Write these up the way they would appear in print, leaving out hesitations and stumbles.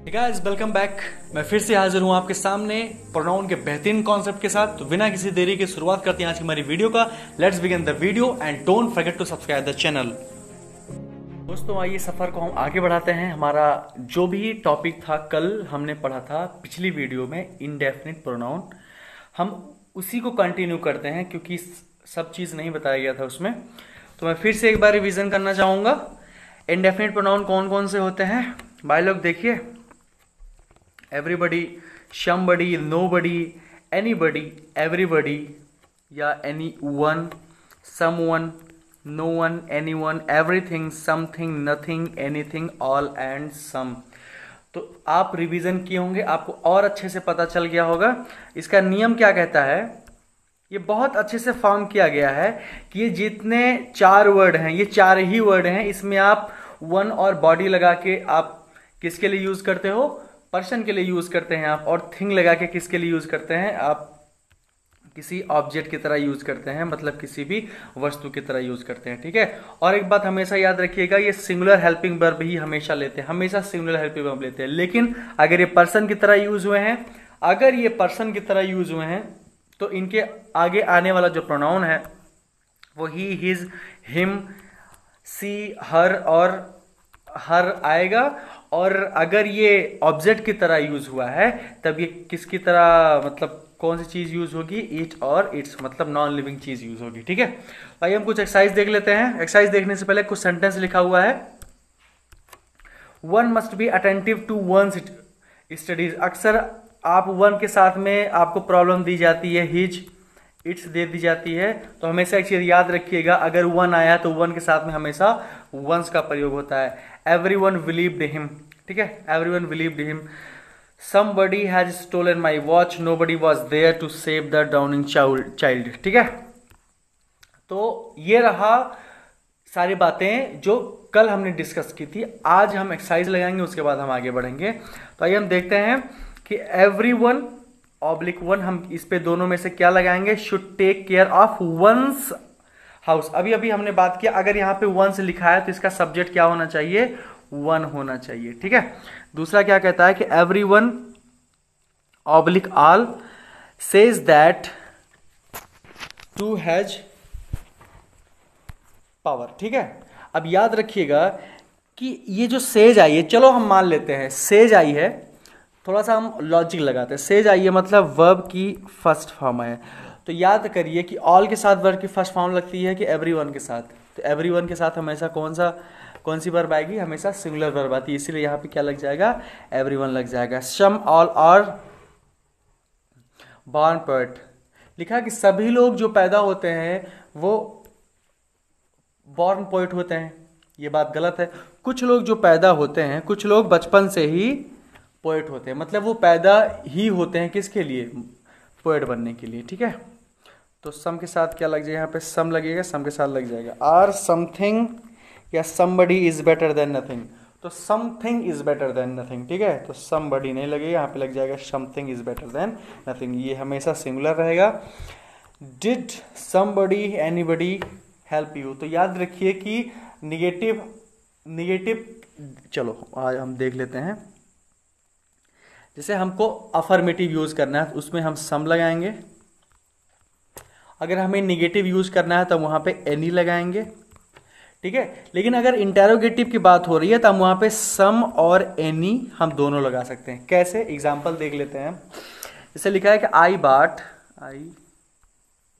Guys welcome back. मैं फिर से हाजिर हूं आपके सामने प्रोनाउन के बेहतरीन कॉन्सेप्ट के साथ। तो बिना किसी देरी के शुरुआत करते हैं आज की हमारी वीडियो का। Let's begin the video and don't forget to subscribe the channel. दोस्तों आइए सफर को हम आगे बढ़ाते हैं। हमारा जो भी टॉपिक था कल हमने पढ़ा था पिछली वीडियो में इंडेफिनिट प्रोनाउन, हम उसी को कंटिन्यू करते हैं क्योंकि सब चीज नहीं बताया गया था उसमें। तो मैं फिर से एक बार रिवीजन करना चाहूंगा। इंडेफिनिट प्रोनाउन कौन कौन से होते हैं भाई लोग देखिए। Everybody, somebody, nobody, anybody, everybody या anyone, someone, no one, anyone, everything, something, nothing, anything, all and some. तो आप रिवीजन किए होंगे, आपको और अच्छे से पता चल गया होगा इसका नियम क्या कहता है। ये बहुत अच्छे से फॉर्म किया गया है कि ये जितने चार वर्ड हैं ये चार ही वर्ड हैं। इसमें आप वन और बॉडी लगा के आप किसके लिए यूज करते हो, पर्सन के लिए यूज करते हैं आप। और थिंग लगा के किसके लिए यूज करते हैं आप, किसी ऑब्जेक्ट की तरह यूज करते हैं, मतलब किसी भी वस्तु की तरह यूज करते हैं। ठीक है। और एक बात हमेशा याद रखिएगा, ये सिंगुलर हेल्पिंग वर्ब ही हमेशा लेते हैं, हमेशा सिंगुलर हेल्पिंग वर्ब लेते हैं। लेकिन अगर ये पर्सन की तरह यूज हुए हैं, अगर ये पर्सन की तरह यूज हुए हैं तो इनके आगे आने वाला जो प्रोनाउन है वो ही, हिज, हिम, सी, हर और हर आएगा। और अगर ये ऑब्जेक्ट की तरह यूज हुआ है तब ये किसकी तरह, मतलब कौन सी चीज यूज होगी, इट और इट्स, मतलब नॉन लिविंग चीज यूज होगी। ठीक है। आइए हम कुछ एक्सरसाइज देख लेते हैं। एक्सरसाइज देखने से पहले कुछ सेंटेंस लिखा हुआ है। One must be attentive to one studies. अक्सर आप वन के साथ में आपको प्रॉब्लम दी जाती है, हिज, इट्स दे दी जाती है। तो हमेशा एक चीज याद रखिएगा, अगर वन आया तो वन के साथ में हमेशा वंस का प्रयोग होता है। एवरीवन बिलीव्ड हिम, ठीक है, everyone believed him. Somebody has stolen my watch, nobody was there to save the drowning child. ठीक है। तो ये रहा सारी बातें जो कल हमने डिस्कस की थी। आज हम एक्सरसाइज लगाएंगे, उसके बाद हम आगे बढ़ेंगे। तो आइए हम देखते हैं कि एवरीवन ऑब्लिक वन, हम इस पे दोनों में से क्या लगाएंगे, should take care of one's house. अभी अभी हमने बात किया, अगर यहां पे वंस लिखा है तो इसका सब्जेक्ट क्या होना चाहिए, वन होना चाहिए। ठीक है। दूसरा क्या कहता है कि everyone oblique all says that to has power. ठीक है। अब याद रखिएगा कि ये जो सेज आई है, चलो हम मान लेते हैं सेज आई है, थोड़ा सा हम लॉजिक लगाते हैं। सेज आई है मतलब वर्ब की फर्स्ट फॉर्म है। तो याद करिए कि ऑल के साथ वर्ब की फर्स्ट फॉर्म लगती है कि एवरीवन के साथ। तो एवरीवन के साथ हमेशा कौन सी वर्ब आएगी, हमेशा सिंगुलर वर्ब आती है, इसीलिए यहां पे क्या लग जाएगा, एवरीवन लग जाएगा। सम, ऑल और बॉर्न पोएट लिखा कि सभी लोग जो पैदा होते हैं वो बॉर्न पोएट होते हैं। ये बात गलत है। कुछ लोग जो पैदा होते हैं, कुछ लोग बचपन से ही पोएट होते हैं, मतलब वो पैदा ही होते हैं किसके लिए, पोएट बनने के लिए। ठीक है। तो सम के साथ क्या लग जाएगा, यहाँ पे सम लगेगा, सम के साथ लग जाएगा आर समथिंग या somebody is better than nothing. तो something is better than nothing. ठीक है। तो समबडी नहीं लगेगा, यहाँ पे लग जाएगा something is better than nothing. ये हमेशा सिंगुलर रहेगा। Did somebody anybody help you. तो याद रखिए कि निगेटिव चलो आज हम देख लेते हैं। जैसे हमको अफर्मेटिव यूज करना है तो उसमें हम सम लगाएंगे। अगर हमें निगेटिव यूज करना है तो वहां पे एनी लगाएंगे। ठीक है। लेकिन अगर इंटेरोगेटिव की बात हो रही है तो हम वहां पे सम और एनी हम दोनों लगा सकते हैं। कैसे, एग्जांपल देख लेते हैं। जैसे लिखा है कि I bought,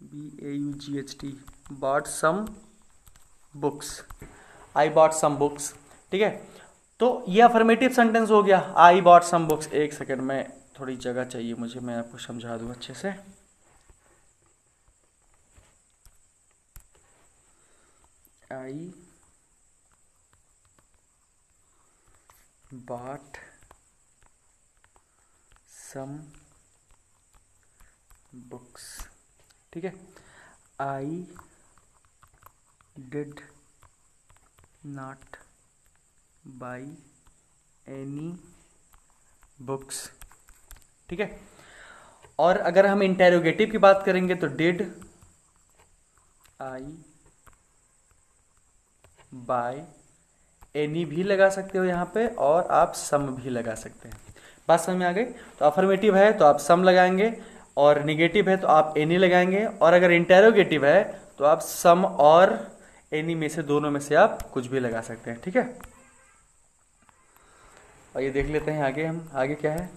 BAUGHT, bought some books, I bought some books. ठीक है। तो ये अफर्मेटिव सेंटेंस हो गया, आई बॉट सम बुक्स। एक सेकेंड में, थोड़ी जगह चाहिए मुझे, मैं आपको समझा दूं अच्छे से। I bought some books. ठीक है। I did not buy any books. ठीक है। और अगर हम इंटेरोगेटिव की बात करेंगे तो डिड आई बाय एनी भी लगा सकते हो यहाँ पे, और आप सम भी लगा सकते हैं। बात समझ में आ गई? तो अफर्मेटिव है तो आप सम लगाएंगे, और निगेटिव है तो आप एनी लगाएंगे, और अगर इंटेरोगेटिव है तो आप सम और एनी में से, दोनों में से आप कुछ भी लगा सकते हैं। ठीक है, और ये देख लेते हैं आगे हम, आगे क्या है।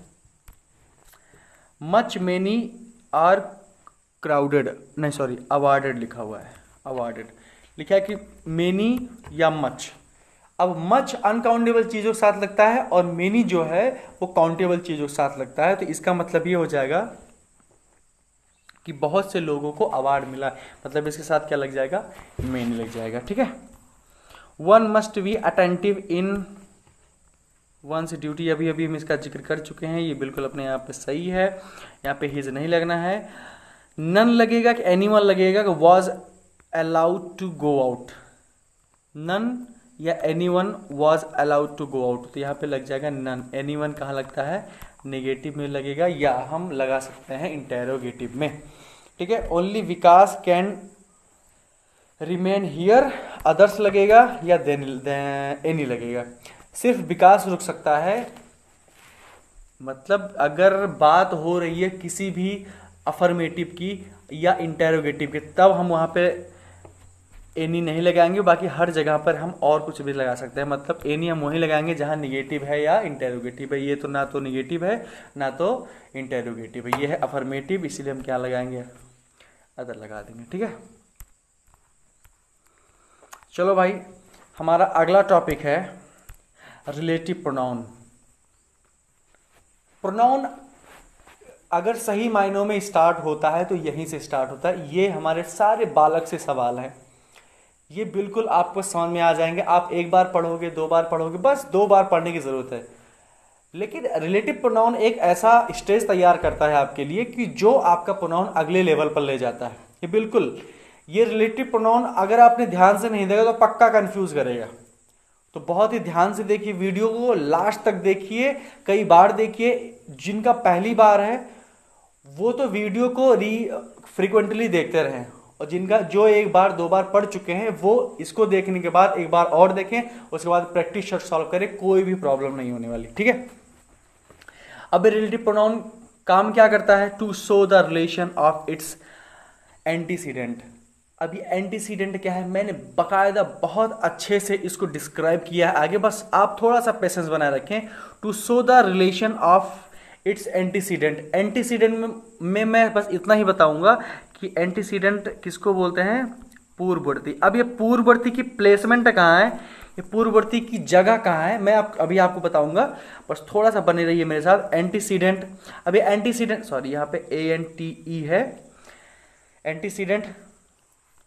मच मेनी आर क्राउडेड, नहीं सॉरी अवार्डेड लिखा हुआ है, अवार्डेड लिखा है कि मेनी या मच। अब मच अनकाउंटेबल चीजों के साथ लगता है और मेनी जो है वो काउंटेबल चीजों के साथ लगता है, तो इसका मतलब ये हो जाएगा कि बहुत से लोगों को अवार्ड मिला, मतलब इसके साथ क्या लग जाएगा, मेनी लग जाएगा। ठीक है, one must be attentive in once duty, अभी अभी हम इसका जिक्र कर चुके हैं, ये बिल्कुल अपने यहाँ पे सही है, यहाँ पे हिज नहीं लगना है। नन लगेगा कि एनिमल लगेगा कि was allowed to go out, none या anyone was allowed to go out, तो यहाँ पे लग जाएगा नन। एनीवन कहाँ लगता है, नेगेटिव में लगेगा, या हम लगा सकते हैं इंटेरोगेटिव में। ठीक है, only Vikas can remain here, others लगेगा या देन एनी लगेगा। सिर्फ विकास रुक सकता है, मतलब अगर बात हो रही है किसी भी अफर्मेटिव की या इंटेरोगेटिव की, तब हम वहां पे एनी नहीं लगाएंगे, बाकी हर जगह पर हम और कुछ भी लगा सकते हैं। मतलब एनी हम वहीं लगाएंगे जहां निगेटिव है या इंटेरोगेटिव है। ये तो ना तो निगेटिव है ना तो इंटेरोगेटिव है, ये है अफर्मेटिव, इसीलिए हम क्या लगाएंगे, अदर लगा देंगे। ठीक है, चलो भाई, हमारा अगला टॉपिक है रिलेटिव प्रोनाउन। प्रोनाउन अगर सही मायनों में स्टार्ट होता है तो यहीं से स्टार्ट होता है। ये हमारे सारे बालक से सवाल है, ये बिल्कुल आपको समझ में आ जाएंगे। आप एक बार पढ़ोगे, दो बार पढ़ोगे, बस 2 बार पढ़ने की जरूरत है। लेकिन रिलेटिव प्रोनाउन एक ऐसा स्टेज तैयार करता है आपके लिए कि जो आपका प्रोनाउन अगले लेवल पर ले जाता है। ये बिल्कुल, ये रिलेटिव प्रोनाउन अगर आपने ध्यान से नहीं देखा तो पक्का कंफ्यूज करेगा। तो बहुत ही ध्यान से देखिए, वीडियो को लास्ट तक देखिए, कई बार देखिए। जिनका पहली बार है वो तो वीडियो को फ्रिक्वेंटली देखते रहें, और जिनका जो 1 बार 2 बार पढ़ चुके हैं वो इसको देखने के बाद 1 बार और देखें, उसके बाद प्रैक्टिस सॉल्व करें, कोई भी प्रॉब्लम नहीं होने वाली। ठीक है, अब रिलेटिव प्रोनाउन काम क्या करता है, to show the relation of its antecedent. अब ये एंटीसीडेंट क्या है, मैंने बकायदा बहुत अच्छे से इसको डिस्क्राइब किया है आगे, बस आप थोड़ा सा पेशेंस बनाए रखें। To show the relation of its antecedent, antecedent में मैं बस इतना ही बताऊंगा कि एंटीसीडेंट किसको बोलते हैं, पूर्ववर्ती। अब ये पूर्ववर्ती की प्लेसमेंट कहाँ है, ये पूर्ववर्ती की जगह कहाँ है, मैं अभी आपको बताऊंगा, बस थोड़ा सा बने रहिए मेरे साथ। एंटीसीडेंट, अब ये एंटीसीडेंट, सॉरी यहाँ पे ANTE है, एंटीसीडेंट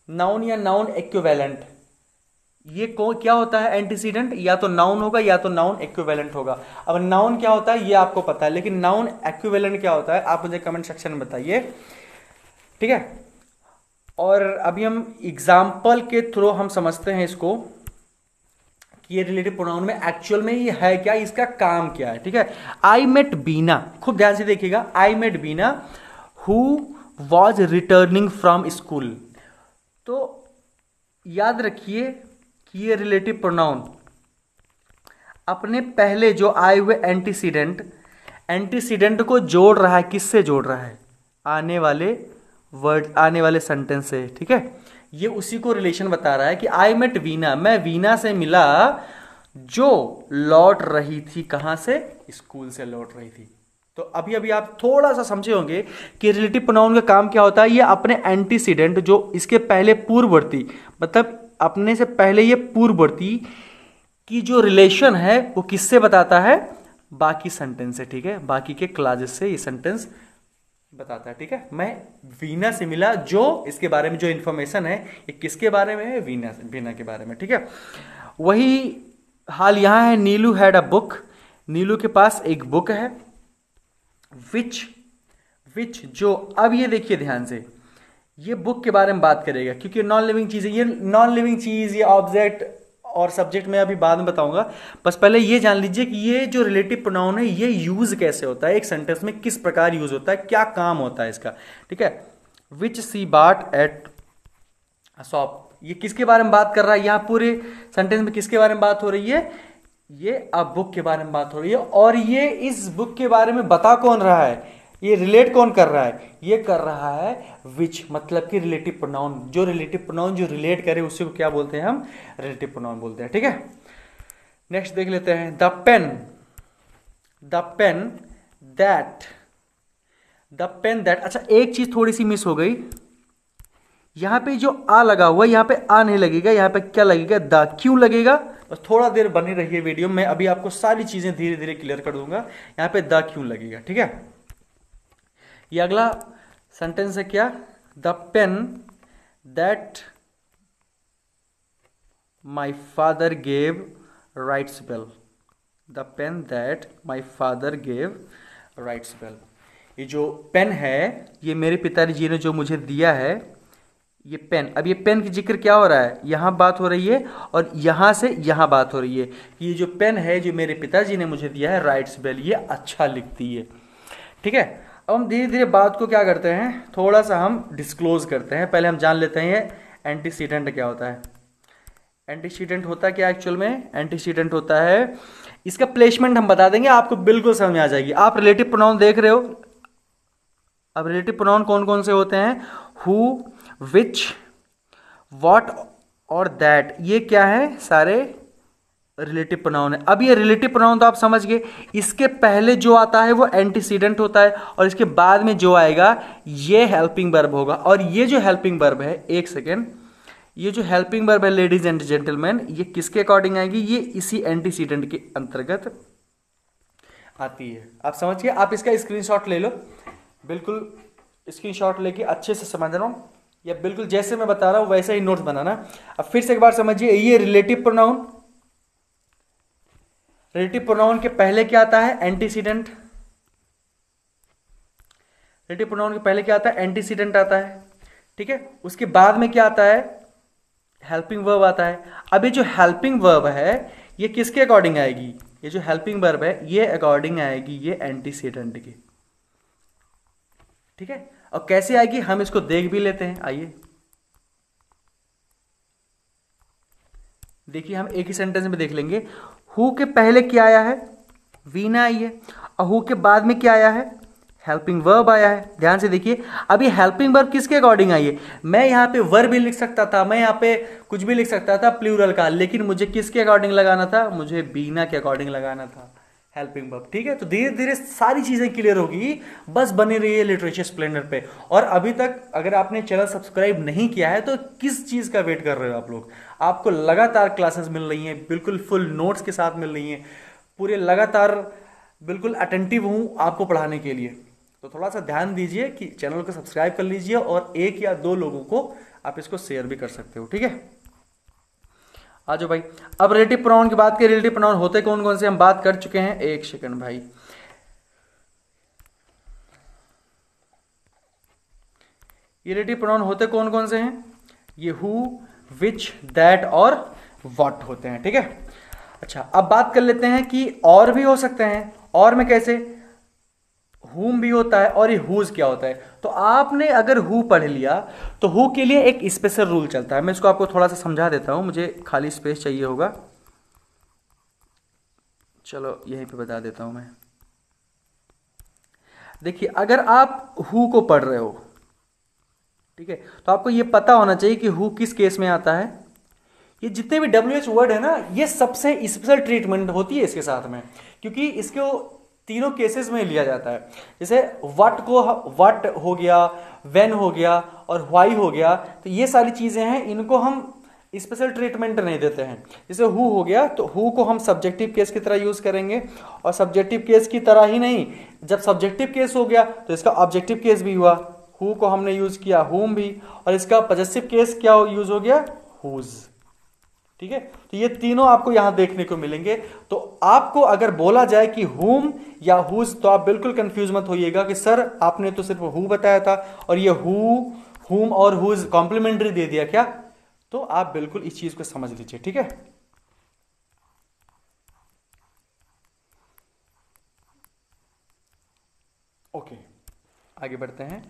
नाउन या नाउन इक्विवेलेंट। ये क्या होता है एंटीसीडेंट, या तो नाउन होगा या तो नाउन इक्विवेलेंट होगा। अब नाउन क्या होता है ये आपको पता है, लेकिन नाउन इक्विवेलेंट क्या होता है आप मुझे कमेंट सेक्शन में बताइए। ठीक है, और अभी हम एग्जाम्पल के थ्रू हम समझते हैं इसको कि ये रिलेटिव प्रोनाउन में एक्चुअल में ये है क्या, इसका काम क्या है। ठीक है, आई मेट बीना, खूब ध्यान से देखिएगा, I met Bina who was returning from school. तो याद रखिए कि ये रिलेटिव प्रोनाउन अपने पहले जो आए हुए एंटीसीडेंट को जोड़ रहा है, किससे जोड़ रहा है, आने वाले वर्ड, आने वाले सेंटेंस से। ठीक है, ये उसी को रिलेशन बता रहा है कि आई मेट वीना, मैं वीना से मिला जो लौट रही थी, कहां से, स्कूल से लौट रही थी। तो अभी अभी आप थोड़ा सा समझे होंगे कि रिलेटिव प्रोनाउन का काम क्या होता है। ये अपने एंटीसीडेंट जो इसके पहले पूर्ववर्ती, मतलब अपने से पहले ये पूर्ववर्ती की जो रिलेशन है वो किससे बताता है, बाकी सेंटेंस से। ठीक है, बाकी के क्लासेस से ये सेंटेंस बताता है। ठीक है, मैं वीना से मिला, जो इसके बारे में जो इंफॉर्मेशन है ये किसके बारे में है, वीना के बारे में। ठीक है, वही हाल यहां है। नीलू हैड अ बुक, नीलू के पास एक बुक है। विच जो, अब ये देखिए ध्यान से, ये बुक के बारे में बात करेगा क्योंकि नॉन लिविंग चीज है। ये नॉन लिविंग चीज, ये ऑब्जेक्ट और सब्जेक्ट में अभी बाद में बताऊंगा, बस पहले ये जान लीजिए कि ये जो रिलेटिव प्रोनाउन है ये यूज कैसे होता है, एक सेंटेंस में किस प्रकार यूज होता है, क्या काम होता है इसका। ठीक है, विच सी बाट एट शॉप, ये किसके बारे में बात कर रहा है, यहाँ पूरे सेंटेंस में किसके बारे में बात हो रही है, ये अ बुक के बारे में बात हो रही है। और ये इस बुक के बारे में बता कौन रहा है, ये रिलेट कौन कर रहा है, ये कर रहा है विच, मतलब कि रिलेटिव प्रोनाउन। जो रिलेटिव प्रोनाउन जो रिलेट करे उसी को क्या बोलते हैं हम, रिलेटिव प्रोनाउन बोलते हैं। ठीक है, नेक्स्ट देख लेते हैं। The pen that, the pen that. अच्छा, एक चीज थोड़ी सी मिस हो गई, यहां पे जो आ लगा हुआ है, यहां पे आ नहीं लगेगा, यहां पे क्या लगेगा, द। क्यों लगेगा, बस थोड़ा देर बनी रहिए वीडियो में, अभी आपको सारी चीजें धीरे धीरे क्लियर कर दूंगा यहां पे द क्यों लगेगा। ठीक है, ये अगला सेंटेंस है क्या, the pen that my father gave writes well, the pen that my father gave writes well. ये जो पेन है, ये मेरे पिताजी ने जो मुझे दिया है, ये पेन। अब ये पेन की जिक्र क्या हो रहा है, यहां बात हो रही है और यहां से यहां बात हो रही है। ये जो पेन है जो मेरे पिताजी ने मुझे दिया है, राइट्स वेल, ये अच्छा लिखती है। ठीक है, अब हम धीरे धीरे बात को क्या करते हैं, थोड़ा सा हम डिस्क्लोज करते हैं। पहले हम जान लेते हैं ये एंटीसीडेंट क्या होता है। एंटीसीडेंट होता क्या एक्चुअल में, एंटीसीडेंट होता है, इसका प्लेसमेंट हम बता देंगे, आपको बिल्कुल समझ में आ जाएगी। आप रिलेटिव प्रोनाउन देख रहे हो, अब रिलेटिव प्रोनाउन कौन कौन से होते हैं, हु, विच, व्हाट और दैट, ये क्या है, सारे रिलेटिव प्रोनाउन है। अब ये रिलेटिव प्रोनाउन तो आप समझ गए, इसके पहले जो आता है वो एंटीसीडेंट होता है और इसके बाद में जो आएगा ये हेल्पिंग वर्ब होगा। और ये जो हेल्पिंग वर्ब है, एक सेकेंड, ये जो हेल्पिंग वर्ब है लेडीज एंड जेंटलमैन, ये किसके अकॉर्डिंग आएगी, ये इसी एंटीसीडेंट के अंतर्गत आती है। आप समझ गए, आप इसका स्क्रीनशॉट ले लो, बिल्कुल स्क्रीनशॉट लेके अच्छे से समझ रहा हूं, या बिल्कुल जैसे मैं बता रहा हूं वैसे ही नोट्स बनाना। अब फिर से एक बार समझिए, ये रिलेटिव प्रोनाउन, रिलेटिव प्रोनाउन के पहले क्या आता है, एंटीसीडेंट। रिलेटिव प्रोनाउन के पहले क्या आता है, एंटीसीडेंट आता है। ठीक है, उसके बाद में क्या आता है, हेल्पिंग वर्ब आता है। अब ये जो हेल्पिंग वर्ब है ये किसके अकॉर्डिंग आएगी, ये जो हेल्पिंग वर्ब है ये अकॉर्डिंग आएगी ये एंटीसीडेंट के। ठीक है, और कैसे आएगी हम इसको देख भी लेते हैं, आइए देखिए, हम एक ही सेंटेंस में देख लेंगे। हु के पहले क्या आया है, वीना आई है, और हु के बाद में क्या आया है, हेल्पिंग वर्ब आया है। ध्यान से देखिए, अब ये हेल्पिंग वर्ब किसके अकॉर्डिंग आई है, मैं यहां पे वर्ब भी लिख सकता था, मैं यहां पे कुछ भी लिख सकता था प्लूरल का, लेकिन मुझे किसके अकॉर्डिंग लगाना था, मुझे बीना के अकॉर्डिंग लगाना था, हेल्पिंग वर्ब। ठीक है, तो धीरे धीरे सारी चीजें क्लियर होगी, बस बने रहिए लिटरेचर स्प्लेंडर पे। और अभी तक अगर आपने चैनल सब्सक्राइब नहीं किया है तो किस चीज का वेट कर रहे हो आप लोग, आपको लगातार क्लासेस मिल रही हैं, बिल्कुल फुल नोट्स के साथ मिल रही हैं, पूरे लगातार बिल्कुल अटेंटिव हूं आपको पढ़ाने के लिए। तो थोड़ा सा ध्यान दीजिए कि चैनल को सब्सक्राइब कर लीजिए और एक या दो लोगों को आप इसको शेयर भी कर सकते हो। ठीक है, आ जाओ भाई। अब रिलेटिव प्रोनाउन की बात करें, रिलेटिव प्रोनाउन होते कौन कौन से हम बात कर चुके हैं, एक सेकंड भाई। ये रिलेटिव प्रोनाउन होते कौन कौन से हैं, ये हु, विच, दैट और व्हाट होते हैं। ठीक है, अच्छा अब बात कर लेते हैं कि और भी हो सकते हैं, और में कैसे, हुम भी होता है और ये हुज क्या होता है। तो आपने अगर हु पढ़ लिया तो हु के लिए एक स्पेशल रूल चलता है, मैं इसको आपको थोड़ा सा समझा देता हूं, मुझे खाली स्पेस चाहिए होगा, चलो यहीं पे बता देता हूं मैं। देखिए, अगर आप हु को पढ़ रहे हो, ठीक है, तो आपको यह पता होना चाहिए कि हु किस केस में आता है। ये जितने भी WH वर्ड है ना, ये सबसे स्पेशल ट्रीटमेंट होती है इसके साथ में, क्योंकि इसको तीनों केसेस में लिया जाता है। जैसे व्हाट को व्हाट हो गया, व्हेन हो गया और व्हाई हो गया, तो ये सारी चीजें हैं, इनको हम स्पेशल ट्रीटमेंट नहीं देते हैं। जैसे हु हो गया तो हु को हम सब्जेक्टिव केस की तरह यूज करेंगे, और सब्जेक्टिव केस की तरह ही नहीं, जब सब्जेक्टिव केस हो गया तो इसका ऑब्जेक्टिव केस भी हुआ, हु को हमने यूज किया हुम भी, और इसका पॉजेसिव केस क्या यूज हो गया, हुज। ठीक है, तो ये तीनों आपको यहां देखने को मिलेंगे। तो आपको अगर बोला जाए कि हुम या हुज, तो आप बिल्कुल कंफ्यूज मत होइएगा कि सर आपने तो सिर्फ हु बताया था और ये हु, हुम और हुज कॉम्प्लीमेंट्री दे दिया क्या। तो आप बिल्कुल इस चीज को समझ लीजिए। ठीक है, ओके, आगे बढ़ते हैं।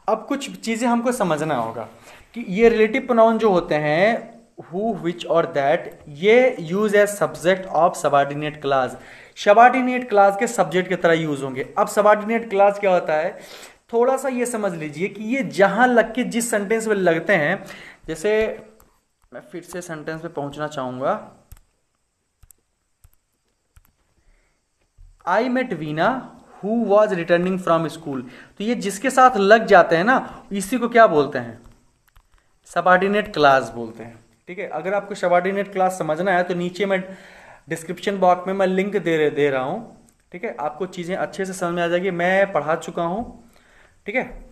अब कुछ चीजें हमको समझना होगा कि ये रिलेटिव प्रोनाउन जो होते हैं हु, विच और दैट, ये use as subject of subordinate clause, subordinate clause के सब्जेक्ट की तरह यूज होंगे। अब सबऑर्डिनेट क्लास क्या होता है, थोड़ा सा ये समझ लीजिए कि ये जहां लग के जिस सेंटेंस में लगते हैं, जैसे मैं फिर से सेंटेंस पे पहुंचना चाहूंगा, I met Veena who was returning from school, तो ये जिसके साथ लग जाते हैं ना, इसी को क्या बोलते हैं, सबऑर्डिनेट क्लास बोलते हैं। ठीक है, अगर आपको सबऑर्डिनेट क्लास समझना है तो नीचे मैं डिस्क्रिप्शन बॉक्स में मैं लिंक दे रहा हूं। ठीक है, आपको चीजें अच्छे से समझ में आ जाएगी, मैं पढ़ा चुका हूं। ठीक है,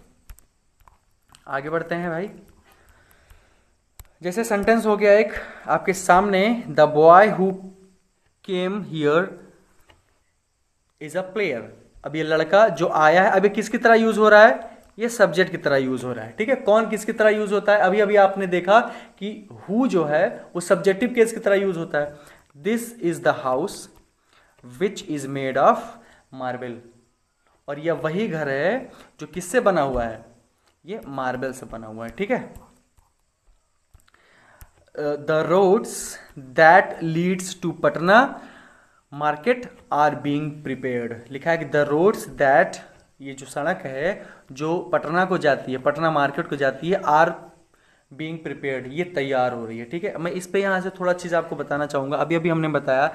आगे बढ़ते हैं भाई। जैसे सेंटेंस हो गया एक आपके सामने, the boy who came here is a player. अब ये लड़का जो आया है, अभी किसकी तरह यूज हो रहा है, ये सब्जेक्ट की तरह यूज हो रहा है। ठीक है, कौन किसकी तरह यूज होता है, अभी अभी आपने देखा कि हु जो है वो सब्जेक्टिव केस की तरह यूज होता है। This is the house which is made of marble, और यह वही घर है जो किससे बना हुआ है, ये मार्बल से बना हुआ है। ठीक है, the roads that leads to Patna market are being prepared, लिखा है कि द रोड्स दैट, ये जो सड़क है जो पटना को जाती है, पटना मार्केट को जाती है, आर बीइंग प्रिपेयर्ड, ये तैयार हो रही है। ठीक है, मैं इस पे यहाँ से थोड़ा चीज़ आपको बताना चाहूँगा। अभी अभी हमने बताया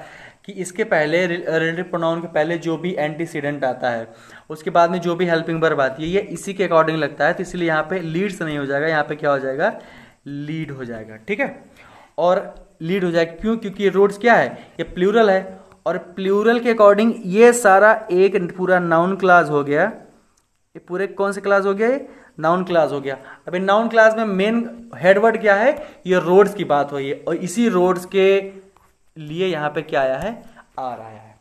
कि इसके पहले रिलेटिव प्रोनाउन के पहले जो भी एंटीसीडेंट आता है, उसके बाद में जो भी हेल्पिंग वर्ब आती है, ये इसी के अकॉर्डिंग लगता है, तो इसलिए यहाँ पे लीड्स नहीं हो जाएगा, यहाँ पे क्या हो जाएगा, लीड हो जाएगा। ठीक है, और लीड हो जाएगा क्यों, क्योंकि ये रोड्स क्या है, ये प्लूरल है, और प्लूरल के अकॉर्डिंग ये सारा एक पूरा नाउन क्लास हो गया। ये पूरे कौन से क्लास हो गया, ये नाउन क्लास हो गया। अब नाउन क्लास में मेन हेडवर्ड क्या है, ये रोड्स की बात हुई है, और इसी रोड्स के लिए यहां पे क्या आया है, आर आया है।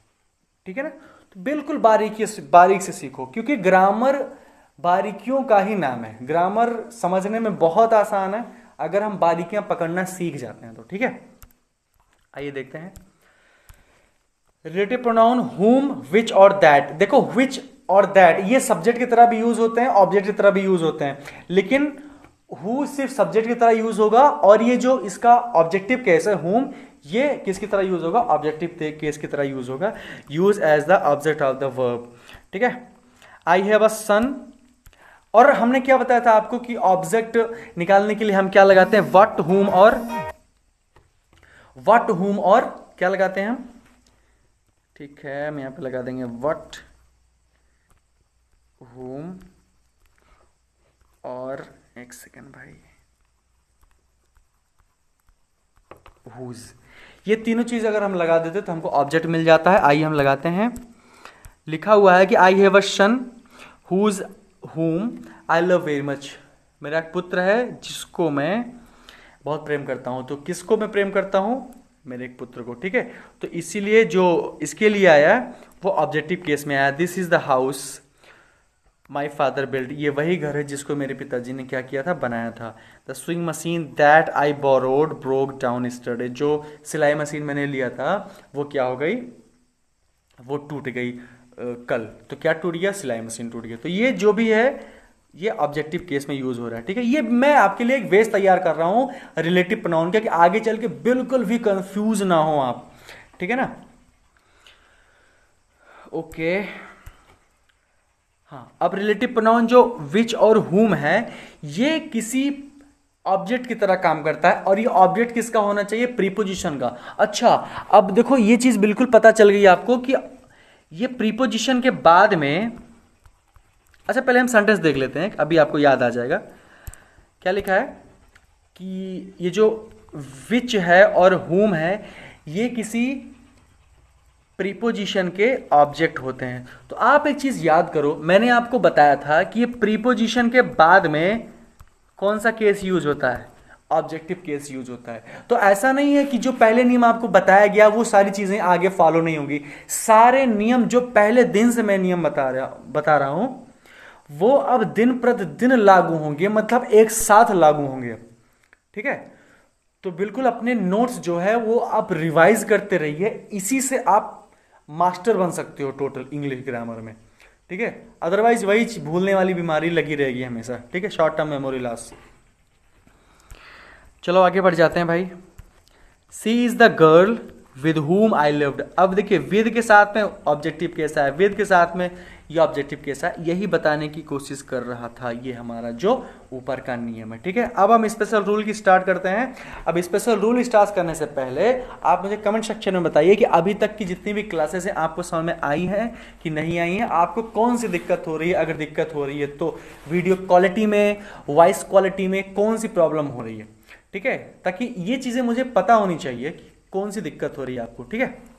ठीक है ना, तो बिल्कुल बारीक से सीखो, क्योंकि ग्रामर बारीकियों का ही नाम है। ग्रामर समझने में बहुत आसान है अगर हम बारीकियां पकड़ना सीख जाते हैं तो। ठीक है, आइए देखते हैं रिलेटिव प्रोनाउन हुम, विच और दैट। देखो विच और दैट ये सब्जेक्ट की तरह भी यूज होते हैं, ऑब्जेक्ट की तरह भी यूज होते हैं, लेकिन हु सिर्फ सब्जेक्ट की तरह यूज होगा, और ये जो इसका ऑब्जेक्टिव केस है हुम, ये किसकी तरह यूज होगा, ऑब्जेक्टिव केस की तरह यूज होगा, use as the object of the verb. ठीक है, आई हैव अ सन, और हमने क्या बताया था आपको कि ऑब्जेक्ट निकालने के लिए हम क्या लगाते हैं, व्हाट हुम और क्या लगाते हैं हम। ठीक है, हम यहां पे लगा देंगे व्हाट हुम, और एक सेकेंड भाई, हुज। ये तीनों चीज अगर हम लगा देते तो हमको ऑब्जेक्ट मिल जाता है। आइए हम लगाते हैं, लिखा हुआ है कि I have a sun whose हुम आई लव वेरी मच। मेरा एक पुत्र है जिसको मैं बहुत प्रेम करता हूं। तो किसको मैं प्रेम करता हूं, मेरे एक पुत्र को। ठीक है, तो इसीलिए जो इसके लिए आया वो ऑब्जेक्टिव केस में आया। This is the house my father build, ये वही घर है जिसको मेरे पिताजी ने क्या किया था, बनाया था। The swing machine that I borrowed broke down yesterday, जो सिलाई मशीन मैंने लिया था वो क्या हो गई, वो टूट गई कल। तो क्या टूट गया, सिलाई मशीन टूट गया। तो ये जो भी है ये ऑब्जेक्टिव केस में यूज हो रहा है। ठीक है, ये मैं आपके लिए एक बेस तैयार कर रहा हूं रिलेटिव प्रोनाउन का, कि आगे चल के बिल्कुल भी कंफ्यूज ना हो आप। ठीक है ना, ओके। हाँ, अब रिलेटिव प्रोनाउन जो विच और हुम है, ये किसी ऑब्जेक्ट की तरह काम करता है, और ये ऑब्जेक्ट किसका होना चाहिए, प्रीपोजिशन का। अच्छा, अब देखो ये चीज बिल्कुल पता चल गई आपको कि ये प्रीपोजिशन के बाद में, अच्छा पहले हम सेंटेंस देख लेते हैं, अभी आपको याद आ जाएगा। क्या लिखा है कि ये जो विच है और हुम है, ये किसी प्रीपोजिशन के ऑब्जेक्ट होते हैं। तो आप एक चीज याद करो, मैंने आपको बताया था कि ये प्रीपोजिशन के बाद में कौन सा केस यूज होता है, ऑब्जेक्टिव केस यूज होता है। तो ऐसा नहीं है कि जो पहले नियम आपको बताया गया वो सारी चीजें आगे फॉलो नहीं होंगी। सारे नियम जो पहले दिन से मैं नियम बता रहा हूं वो अब दिन प्रतिदिन लागू होंगे, मतलब एक साथ लागू होंगे। ठीक है, तो बिल्कुल अपने नोट्स जो है वो आप रिवाइज करते रहिए, इसी से आप मास्टर बन सकते हो टोटल इंग्लिश ग्रामर में। ठीक है, अदरवाइज वही भूलने वाली बीमारी लगी रहेगी हमेशा, ठीक है, शॉर्ट टर्म मेमोरी लॉस। चलो आगे बढ़ जाते हैं भाई। She is the girl with whom I lived. अब देखिए विद के साथ में ऑब्जेक्टिव कैसा है, विद के साथ में ये ऑब्जेक्टिव कैसा है, यही बताने की कोशिश कर रहा था ये हमारा जो ऊपर का नियम है, ठीक है। अब हम स्पेशल रूल की स्टार्ट करते हैं। अब स्पेशल रूल स्टार्ट करने से पहले आप मुझे कमेंट सेक्शन में बताइए कि अभी तक की जितनी भी क्लासेस हैं आपको समझ में आई हैं कि नहीं आई हैं, आपको कौन सी दिक्कत हो रही है। अगर दिक्कत हो रही है तो वीडियो क्वालिटी में, वॉइस क्वालिटी में कौन सी प्रॉब्लम हो रही है, ठीक है, ताकि ये चीजें मुझे पता होनी चाहिए कि कौन सी दिक्कत हो रही है आपको, ठीक है।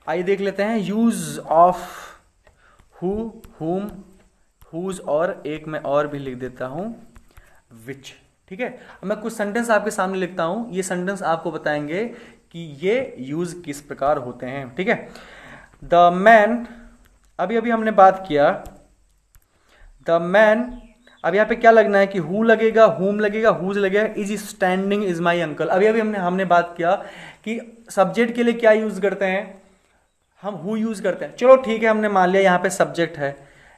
आइए देख लेते हैं यूज ऑफ हु, हुम, हुज और एक मैं और भी लिख देता हूं विच, ठीक है। अब मैं कुछ सेंटेंस आपके सामने लिखता हूं, ये सेंटेंस आपको बताएंगे कि ये यूज किस प्रकार होते हैं, ठीक है। द मैन, अभी अभी हमने बात किया द मैन, अब यहाँ पे क्या लगना है कि हु लगेगा, हुम लगेगा, हुज लगेगा, is standing is my uncle. अभी अभी हमने बात किया कि सब्जेक्ट के लिए क्या यूज करते हैं, हम हु यूज करते हैं। चलो ठीक है, हमने मान लिया यहाँ पे सब्जेक्ट है,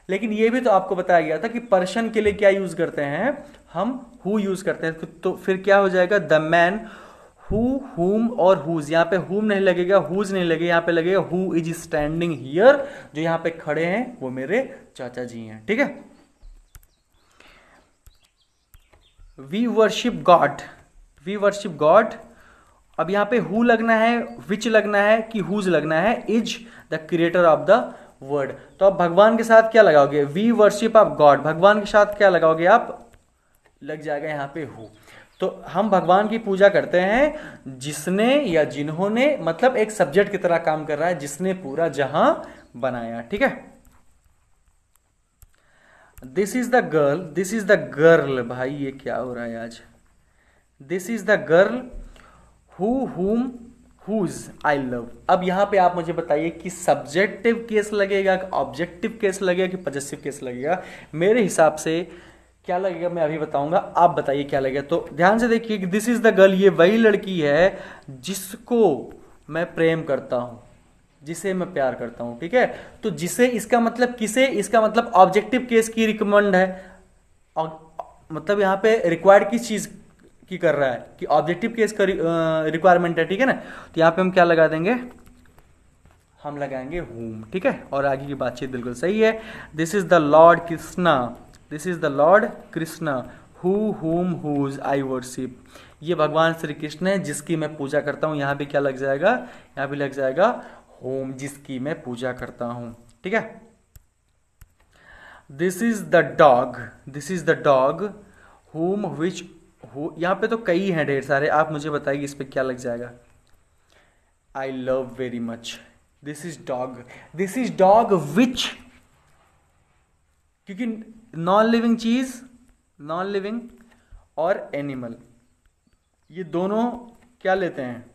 लेकिन ये भी तो आपको बताया गया था कि पर्सन के लिए क्या यूज करते हैं, हम हु यूज करते हैं। तो फिर क्या हो जाएगा, द मैन, हु, हुम और हुज। यहाँ पे हुम नहीं लगेगा, हुज नहीं लगेगा, यहाँ पे लगेगा हु इज स्टैंडिंग हियर। जो यहाँ पे खड़े हैं वो मेरे चाचा जी हैं, ठीक है। We worship God, we worship God. अब यहां पे हु लगना है, विच लगना है कि हुज लगना है, is the creator of the word. तो अब भगवान के साथ क्या लगाओगे, वी वर्शिप ऑफ गॉड, भगवान के साथ क्या लगाओगे आप, लग जाएगा यहां पे हु। तो हम भगवान की पूजा करते हैं जिसने या जिन्होंने, मतलब एक सब्जेक्ट की तरह काम कर रहा है, जिसने पूरा जहां बनाया, ठीक है। This is the girl, this is the girl, भाई ये क्या हो रहा है आज। This is the girl who, हुम, हुज आई लव। अब यहां पे आप मुझे बताइए कि सब्जेक्टिव केस लगेगा, ऑब्जेक्टिव केस लगेगा कि पॉजेसिव केस लगेगा। मेरे हिसाब से क्या लगेगा मैं अभी बताऊंगा, आप बताइए क्या लगेगा। तो ध्यान से देखिए कि दिस इज द गर्ल, ये वही लड़की है जिसको मैं प्रेम करता हूं, जिसे मैं प्यार करता हूं, ठीक है। तो जिसे, इसका मतलब किसे, इसका मतलब ऑब्जेक्टिव केस की रिकमेंड है, मतलब यहां पे रिक्वायर्ड किस चीज की कर रहा है कि ऑब्जेक्टिव केस का रिक्वायरमेंट है, ठीक है ना। तो यहां पे हम क्या लगा देंगे, हम लगाएंगे हुम, ठीक है। और आगे की बातचीत बिल्कुल सही है। This is the Lord Krishna, this is the Lord Krishna who, हुम, हुज आई वर्शिप। ये भगवान श्री कृष्ण है जिसकी मैं पूजा करता हूं। यहां पे क्या लग जाएगा, यहां पे लग जाएगा होम, जिसकी मैं पूजा करता हूं, ठीक है। This is the dog, this is the dog हुम, विच, यहां पे तो कई हैं ढेर सारे, आप मुझे बताइए इस पे क्या लग जाएगा। I love very much, this is dog, this is dog विच, क्योंकि नॉन लिविंग चीज, नॉन लिविंग और एनिमल, ये दोनों क्या लेते हैं,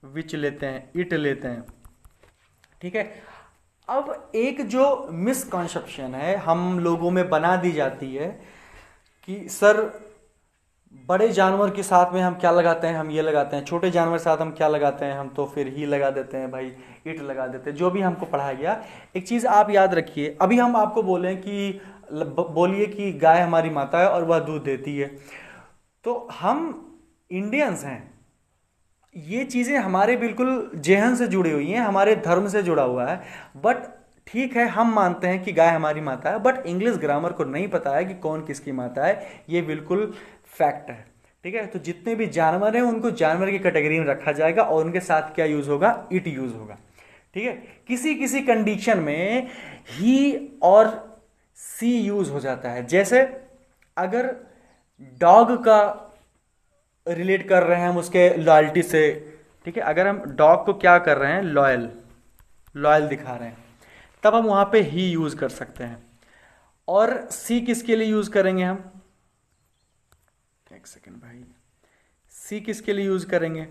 विच लेते हैं, इट लेते हैं, ठीक है। अब एक जो मिसकॉन्सेप्शन है हम लोगों में बना दी जाती है कि सर बड़े जानवर के साथ में हम क्या लगाते हैं, हम ये लगाते हैं, छोटे जानवर के साथ हम क्या लगाते हैं, हम तो फिर ही लगा देते हैं भाई, इट लगा देते हैं, जो भी हमको पढ़ाया गया। एक चीज आप याद रखिए, अभी हम आपको बोलें कि बोलिए कि गाय हमारी माता है और वह दूध देती है, तो हम इंडियंस हैं, ये चीजें हमारे बिल्कुल जेहन से जुड़ी हुई हैं, हमारे धर्म से जुड़ा हुआ है। बट ठीक है, हम मानते हैं कि गाय हमारी माता है, बट इंग्लिश ग्रामर को नहीं पता है कि कौन किसकी माता है, ये बिल्कुल फैक्ट है, ठीक है। तो जितने भी जानवर हैं उनको जानवर की कैटेगरी में रखा जाएगा और उनके साथ क्या यूज होगा, इट यूज होगा, ठीक है। किसी किसी कंडीशन में ही और सी यूज हो जाता है, जैसे अगर डॉग का रिलेट कर रहे हैं हम उसके लॉयल्टी से, ठीक है, अगर हम डॉग को क्या कर रहे हैं, लॉयल, लॉयल दिखा रहे हैं, तब हम वहां पे ही यूज कर सकते हैं। और सी किसके लिए यूज करेंगे हम, एक सेकेंड भाई, सी किसके लिए यूज करेंगे,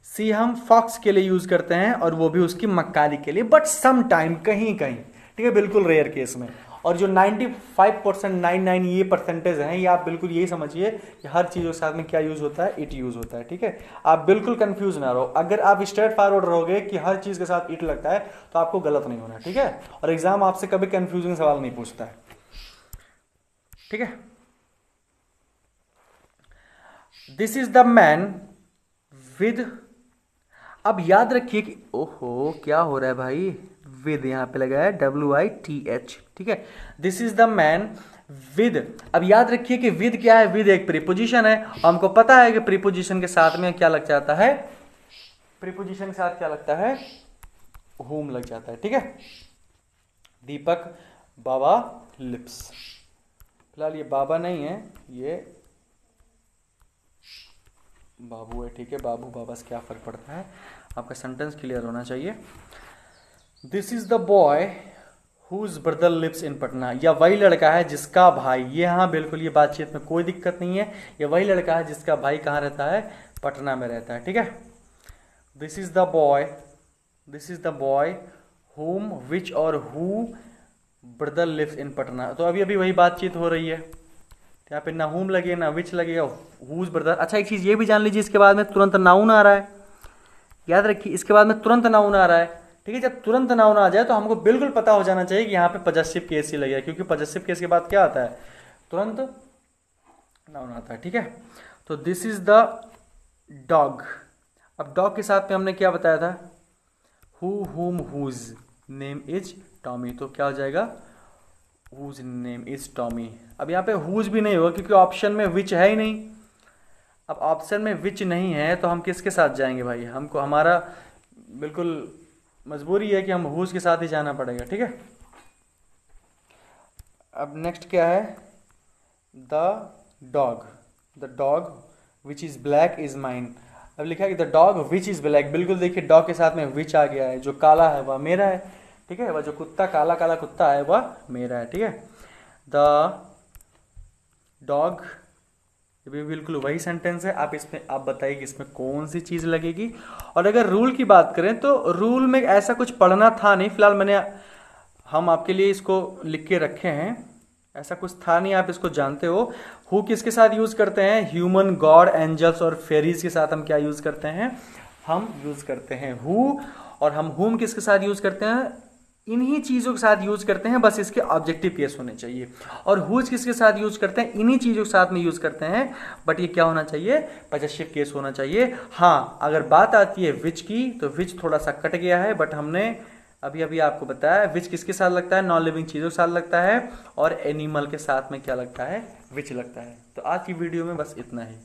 सी हम फॉक्स के लिए यूज करते हैं और वो भी उसकी मक्कारी के लिए, बट सम टाइम कहीं कहीं, ठीक है, बिल्कुल रेयर केस में। और जो 95% 99 ये परसेंटेज हैं, ये आप बिल्कुल यही समझिए कि हर चीज़ के साथ में क्या यूज़ होता है, इट यूज़ होता है। ठीक है, आप बिल्कुल कंफ्यूज ना रहो। अगर आप स्ट्रेट फॉरवर्ड रहोगे कि हर चीज़ के साथ इट लगता है तो आपको गलत नहीं होना। ठीक है, और एग्जाम आपसे कभी कंफ्यूजिंग सवाल नहीं पूछता है। ठीक है, this is the man with, अब याद रखिए कि ओहो क्या हो रहा है भाई, विद यहां पे लगा है WITH। ठीक है, this is the man with. अब याद रखिए कि विद क्या है, विद एक प्रीपोजिशन है। हमको पता है कि प्रीपोजिशन के साथ में क्या लग जाता है, प्रीपोजिशन के साथ क्या लगता है, होम लग जाता है। ठीक है, दीपक बाबा लिप्स, फिलहाल ये बाबा नहीं है, ये बाबू है। ठीक है, बाबू बाबा से क्या फर्क पड़ता है, आपका सेंटेंस क्लियर होना चाहिए। This is the boy whose brother lives in Patna, या वही लड़का है जिसका भाई, ये हाँ बिल्कुल ये बातचीत में कोई दिक्कत नहीं है, ये वही लड़का है जिसका भाई कहाँ रहता है, पटना में रहता है। ठीक है, this is the boy, this is the boy whom which और who brother lives in Patna. तो अभी अभी वही बातचीत हो रही है, यहाँ पे ना हुम लगे ना विच लगेगा, हुज ब्रदर। अच्छा एक चीज ये भी जान लीजिए, इसके बाद में तुरंत नाउन आ रहा है, याद रखिए इसके बाद में तुरंत नाउन आ रहा है। ठीक है, जब तुरंत नाउन आ जाए तो हमको बिल्कुल पता हो जाना चाहिए कि यहाँ पे पजेसिव केस ही लगेगा, क्योंकि पजेसिव केस के बाद क्या आता है, तुरंत नाउन आता है। ठीक है, तो दिस इज द डॉग। अब डॉग के साथ में हमने क्या बताया था, हु हुम हुज नेम इज टॉमी, तो क्या हो जाएगा, हुज नेम इज टॉमी। अब यहाँ पे हुज भी नहीं होगा क्योंकि ऑप्शन में विच है ही नहीं। अब ऑप्शन में विच नहीं है तो हम किसके साथ जाएंगे भाई, हमको हमारा बिल्कुल मजबूरी है कि हम हुज के साथ ही जाना पड़ेगा। ठीक है, अब नेक्स्ट क्या है, the dog which is black is mine. अब लिखा है कि the dog which is black, बिल्कुल देखिए डॉग के साथ में विच आ गया है, जो काला है वह मेरा है। ठीक है, वह जो कुत्ता काला काला कुत्ता है वह मेरा है। ठीक है, द डॉग, ये भी बिल्कुल वही सेंटेंस है। आप इसमें आप बताइए कि इसमें कौन सी चीज लगेगी। और अगर रूल की बात करें तो रूल में ऐसा कुछ पढ़ना था नहीं, फिलहाल हम आपके लिए इसको लिख के रखे हैं, ऐसा कुछ था नहीं, आप इसको जानते हो। हु किसके साथ यूज करते हैं, ह्यूमन, गॉड, एंजल्स और फेरीज के साथ हम क्या यूज करते हैं, हम यूज करते हैं हु। और हम हुम किसके साथ यूज करते हैं, इन्हीं चीजों के साथ यूज करते हैं, बस इसके ऑब्जेक्टिव केस होने चाहिए। और हुज किसके साथ यूज करते हैं, इन्हीं चीजों के साथ में यूज करते हैं, बट ये क्या होना चाहिए, पजेसिव केस होना चाहिए। हाँ अगर बात आती है विच की तो विच थोड़ा सा कट गया है, बट हमने अभी अभी आपको बताया विच किसके साथ लगता है, नॉन लिविंग चीजों के साथ लगता है, और एनिमल के साथ में क्या लगता है, विच लगता है। तो आज की वीडियो में बस इतना ही।